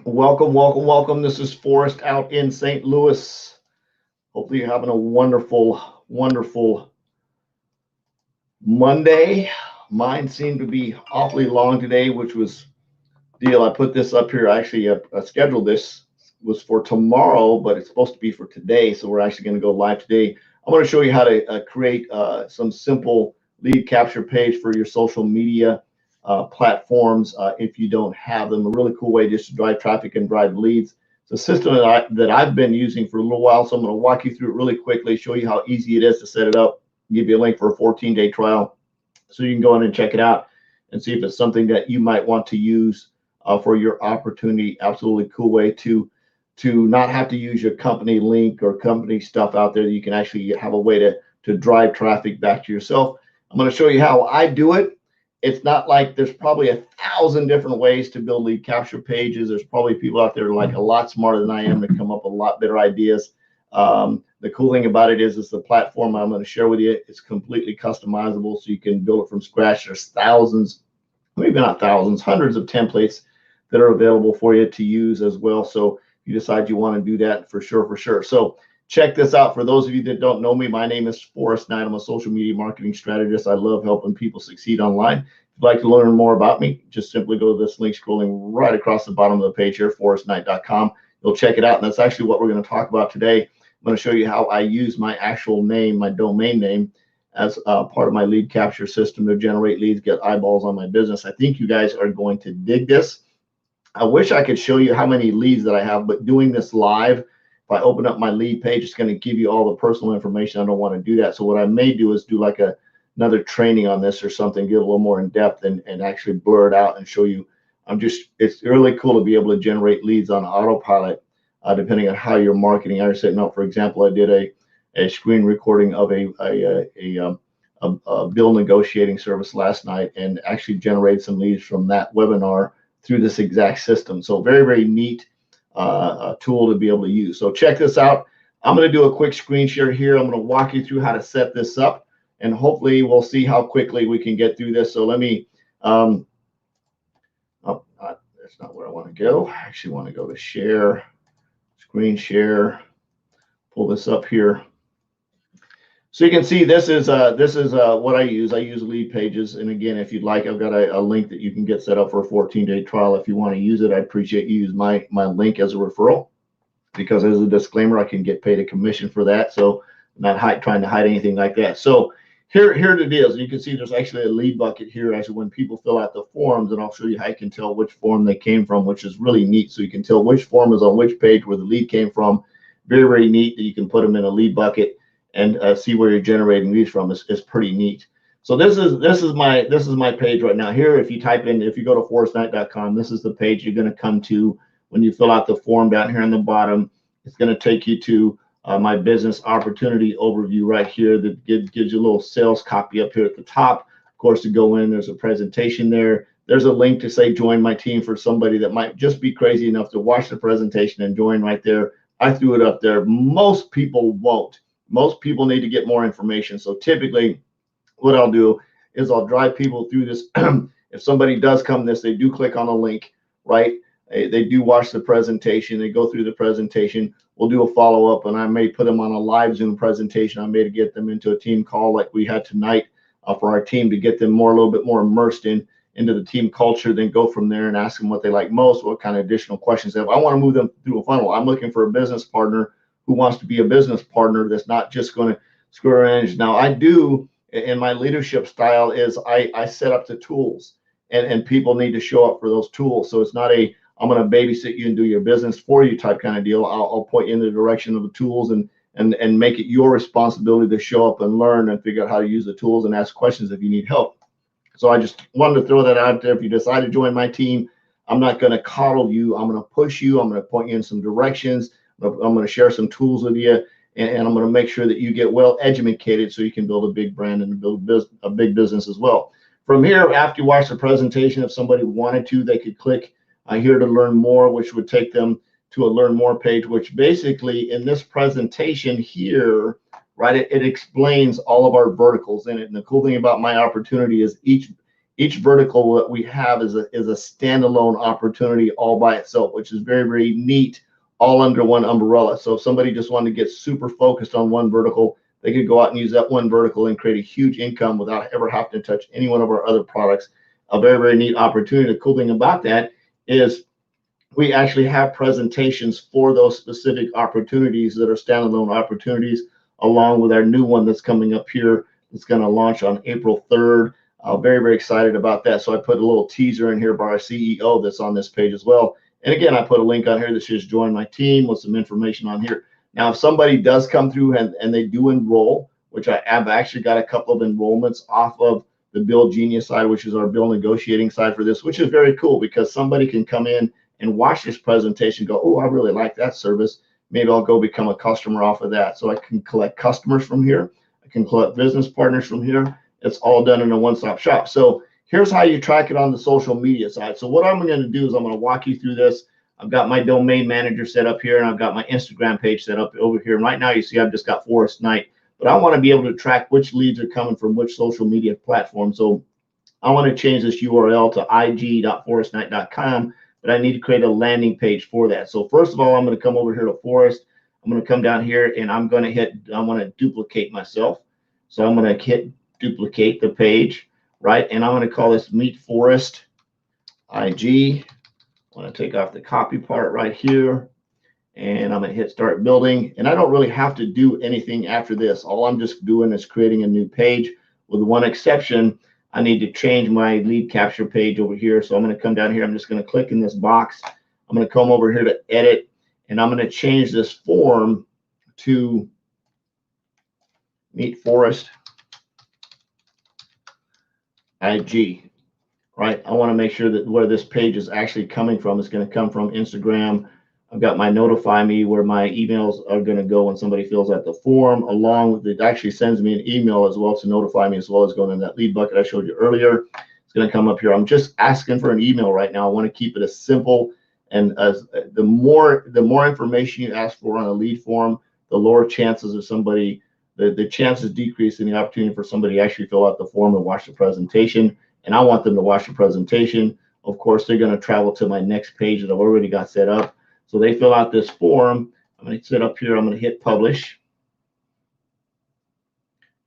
Welcome, welcome, welcome. This is Forrest out in St. Louis. Hopefully, you're having a wonderful, wonderful Monday. Mine seemed to be awfully long today, which was deal. I put this up here. Actually, I scheduled this was for tomorrow, but it's supposed to be for today. So we're actually going to go live today. I'm going to show you how to create some simple lead capture page for your social media platforms if you don't have them. A really cool way just to drive traffic and drive leads. It's a system that I've been using for a little while, so I'm going to walk you through it really quickly, show you how easy it is to set it up, give you a link for a 14-day trial so you can go in and check it out and see if it's something that you might want to use for your opportunity. Absolutely cool way to not have to use your company link or company stuff out there. You can actually have a way to drive traffic back to yourself. I'm going to show you how I do it. It's not like there's probably 1,000 different ways to build lead capture pages. There's probably people out there like a lot smarter than I am to come up with a lot better ideas. The cool thing about it is the platform I'm going to share with you is completely customizable, so you can build it from scratch. There's thousands, maybe not thousands, hundreds of templates that are available for you to use as well. So if you decide you want to do that, for sure, for sure. So check this out. For those of you that don't know me, my name is Forrest Knight. I'm a social media marketing strategist. I love helping people succeed online. If you'd like to learn more about me, just simply go to this link scrolling right across the bottom of the page here, forrestknight.com. You'll check it out, and that's actually what we're going to talk about today. I'm going to show you how I use my actual name, my domain name, as part of my lead capture system to generate leads, get eyeballs on my business. I think you guys are going to dig this. I wish I could show you how many leads that I have, but doing this live, if I open up my lead page, it's going to give you all the personal information. I don't want to do that. So what I may do is do like another training on this or something, get a little more in depth and actually blur it out and show you. It's really cool to be able to generate leads on autopilot, depending on how you're marketing. I was setting up, for example, I did a screen recording of a bill negotiating service last night and actually generated some leads from that webinar through this exact system. So very, very neat tool to be able to use. So check this out. I'm going to do a quick screen share here. I'm going to walk you through how to set this up, and hopefully we'll see how quickly we can get through this. So let me, that's not where I want to go. I actually want to go to share, screen share, pull this up here. So you can see this is what I use. I use Lead Pages, and again, if you'd like, I've got a link that you can get set up for a 14-day trial. If you want to use it, I appreciate you use my link as a referral, because as a disclaimer, I can get paid a commission for that. So I'm not trying to hide anything like that. So here it is. You can see there's actually a lead bucket here. Actually, when people fill out the forms, and I'll show you how you can tell which form they came from, which is really neat. So you can tell which form is on which page where the lead came from. Very, very neat that you can put them in a lead bucket and see where you're generating leads from. Is pretty neat. So this is my page right now. Here, if you go to forrestknight.com, this is the page you're going to come to when you fill out the form down here on the bottom. It's going to take you to my business opportunity overview right here that gives you a little sales copy up here at the top. Of course, to go in, there's a presentation there. There's a link to say join my team for somebody that might just be crazy enough to watch the presentation and join right there. I threw it up there. Most people won't. Most people need to get more information. So typically what I'll do is I'll drive people through this. If somebody does come this, they do click on a link, right? They do watch the presentation. They go through the presentation. We'll do a follow-up, and I may put them on a live Zoom presentation. I may get them into a team call like we had tonight for our team to get them a little bit more immersed into the team culture, then go from there and ask them what they like most, what kind of additional questions they have. I want to move them through a funnel. I'm looking for a business partner who wants to be a business partner that's not just going to screw around. Now, I do, in my leadership style, is I set up the tools, and people need to show up for those tools. So it's not I'm going to babysit you and do your business for you type kind of deal. I'll point you in the direction of the tools and make it your responsibility to show up and learn and figure out how to use the tools and ask questions if you need help. So I just wanted to throw that out there. If you decide to join my team, I'm not going to coddle you. I'm going to push you. I'm going to point you in some directions. I'm going to share some tools with you, and I'm going to make sure that you get well educated so you can build a big brand and build a big business as well. From here, after you watch the presentation, if somebody wanted to, they could click here to learn more, which would take them to a learn more page, which basically in this presentation here, right, it explains all of our verticals in it. And the cool thing about my opportunity is each each vertical that we have is a standalone opportunity all by itself, which is very, very neat, all under one umbrella. So if somebody just wanted to get super focused on one vertical, they could go out and use that one vertical and create a huge income without ever having to touch any one of our other products. A very, very neat opportunity. The cool thing about that is we actually have presentations for those specific opportunities that are standalone opportunities, along with our new one that's coming up here. It's going to launch on April 3rd. Very, very excited about that. So I put a little teaser in here by our CEO that's on this page as well. And again, I put a link on here that says join my team with some information on here. Now, if somebody does come through and they do enroll, which I've actually got a couple of enrollments off of the Bill Genius side, which is our bill negotiating side for this, which is very cool because somebody can come in and watch this presentation, go, oh, I really like that service. Maybe I'll go become a customer off of that. So I can collect customers from here. I can collect business partners from here. It's all done in a one-stop shop. So here's how you track it on the social media side. So what I'm going to do is I'm going to walk you through this. I've got my domain manager set up here, and I've got my Instagram page set up over here. And right now you see I've just got Forrest Knight, but I want to be able to track which leads are coming from which social media platform. So I want to change this URL to ig.forrestknight.com, but I need to create a landing page for that. So first of all, I'm going to come over here to Forrest. I'm going to come down here and I'm going to duplicate myself. So I'm going to hit duplicate the page, right? And I'm going to call this Meet Forrest IG. I want to take off the copy part right here, and I'm going to hit start building. And I don't really have to do anything after this. All I'm just doing is creating a new page, with one exception. I need to change my lead capture page over here. So I'm going to come down here. I'm just going to click in this box. I'm going to come over here to edit, and I'm going to change this form to Meet Forrest IG. Right, I want to make sure that where this page is actually coming from is going to come from Instagram. I've got my notify me where my emails are going to go when somebody fills out the form, along with it actually sends me an email as well to notify me, as well as going in that lead bucket I showed you earlier. It's going to come up here. I'm just asking for an email right now. I want to keep it as simple, and as the more information you ask for on a lead form, the lower chances of somebody, the chances decrease in the opportunity for somebody to actually fill out the form and watch the presentation. And I want them to watch the presentation. Of course, they're going to travel to my next page that I've already got set up. So they fill out this form. I'm going to sit up here. I'm going to hit publish.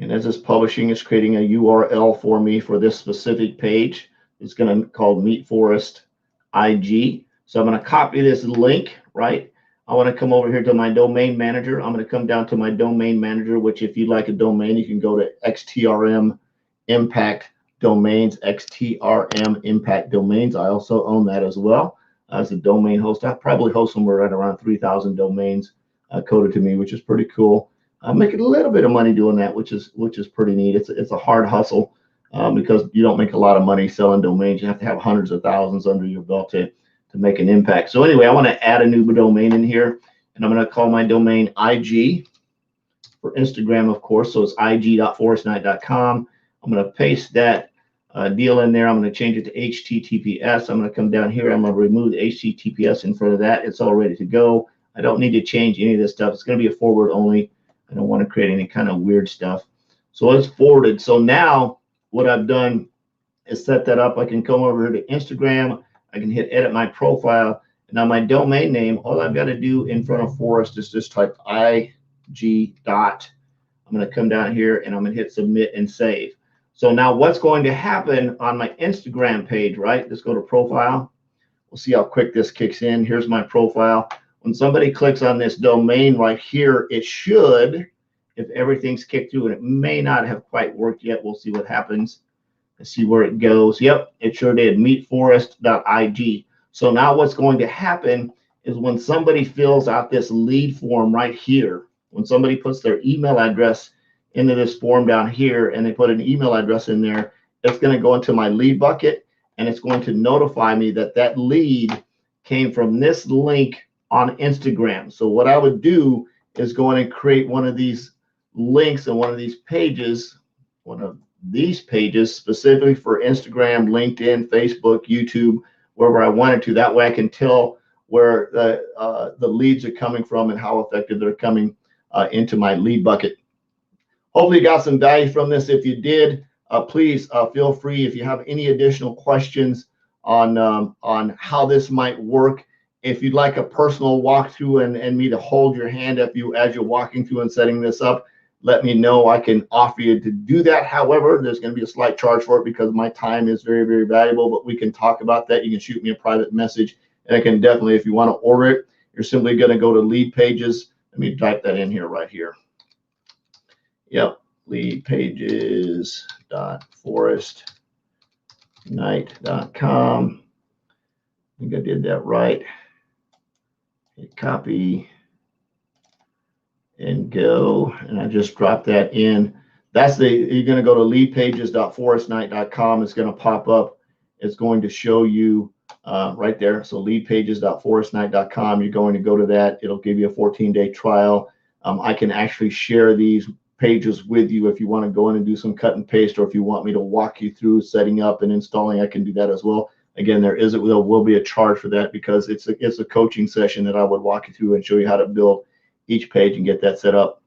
And as it's publishing, it's creating a URL for me for this specific page. It's going to be called Meet Forrest IG. So I'm going to copy this link, right? I want to come over here to my domain manager. I'm going to come down to my domain manager, which if you'd like a domain, you can go to XTRM Impact Domains, XTRM Impact Domains. I also own that as well as a domain host. I probably host somewhere right around 3,000 domains coded to me, which is pretty cool. I'm making a little bit of money doing that, which is pretty neat. It's a hard hustle because you don't make a lot of money selling domains. You have to have hundreds of thousands under your belt to make an impact. So anyway, I want to add a new domain in here, and I'm going to call my domain IG for Instagram, of course. So it's ig.forrestknight.com. I'm going to paste that deal in there. I'm going to change it to HTTPS. I'm going to come down here. I'm going to remove the HTTPS in front of that. It's all ready to go. I don't need to change any of this stuff. It's going to be a forward only. I don't want to create any kind of weird stuff. So it's forwarded. So now what I've done is set that up. I can come over here to Instagram. I can hit edit my profile. And now my domain name, all I've got to do in front of Forrest is just type IG dot. I'm going to come down here and I'm going to hit submit and save. So now what's going to happen on my Instagram page, right? Let's go to profile. We'll see how quick this kicks in. Here's my profile. When somebody clicks on this domain right here, it should, if everything's kicked through, and it may not have quite worked yet. We'll see what happens. Let's see where it goes. Yep, it sure did. Meetforrest.ig. So now what's going to happen is when somebody fills out this lead form right here, when somebody puts their email address into this form down here and they put an email address in there, it's going to go into my lead bucket, and it's going to notify me that that lead came from this link on Instagram. So what I would do is go in and create one of these links and one of these pages, specifically for Instagram, LinkedIn, Facebook, YouTube, wherever I wanted to. That way I can tell where the leads are coming from and how effective they're coming into my lead bucket. Hopefully you got some value from this. If you did, please feel free if you have any additional questions on how this might work. If you'd like a personal walkthrough and me to hold your hand as you're walking through and setting this up, let me know. I can offer you to do that. However, there's going to be a slight charge for it because my time is very, very valuable, but we can talk about that. You can shoot me a private message, and I can definitely, if you want to order it, you're simply going to go to Leadpages. Let me type that in here right here. Yep, leadpages.forrestknight.com. I think I did that right. Hit copy and go, and I just dropped that in. You're going to go to leadpages.forrestknight.com. It's going to pop up. It's going to show you right there. So leadpages.forrestknight.com. You're going to go to that. It'll give you a 14-day trial. I can actually share these pages with you if you want to go in and do some cut and paste, or if you want me to walk you through setting up and installing, I can do that as well. Again, there will be a charge for that because it's a coaching session that I would walk you through and show you how to build each page and get that set up.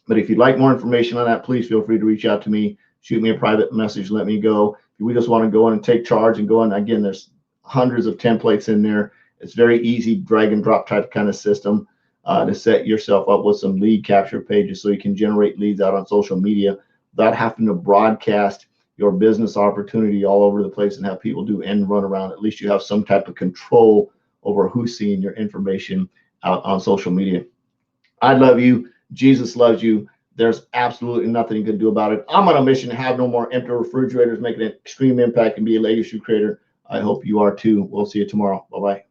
But if you'd like more information on that, please feel free to reach out to me, shoot me a private message, let me go. If we just want to go in and take charge and go in, again, there's hundreds of templates in there. It's very easy, drag and drop type kind of system to set yourself up with some lead capture pages so you can generate leads out on social media without having to broadcast your business opportunity all over the place and have people do end run around. At least you have some type of control over who's seeing your information out on social media. I love you. Jesus loves you. There's absolutely nothing you can do about it. I'm on a mission to have no more empty refrigerators, make an extreme impact and be a legacy creator. I hope you are too. We'll see you tomorrow. Bye-bye.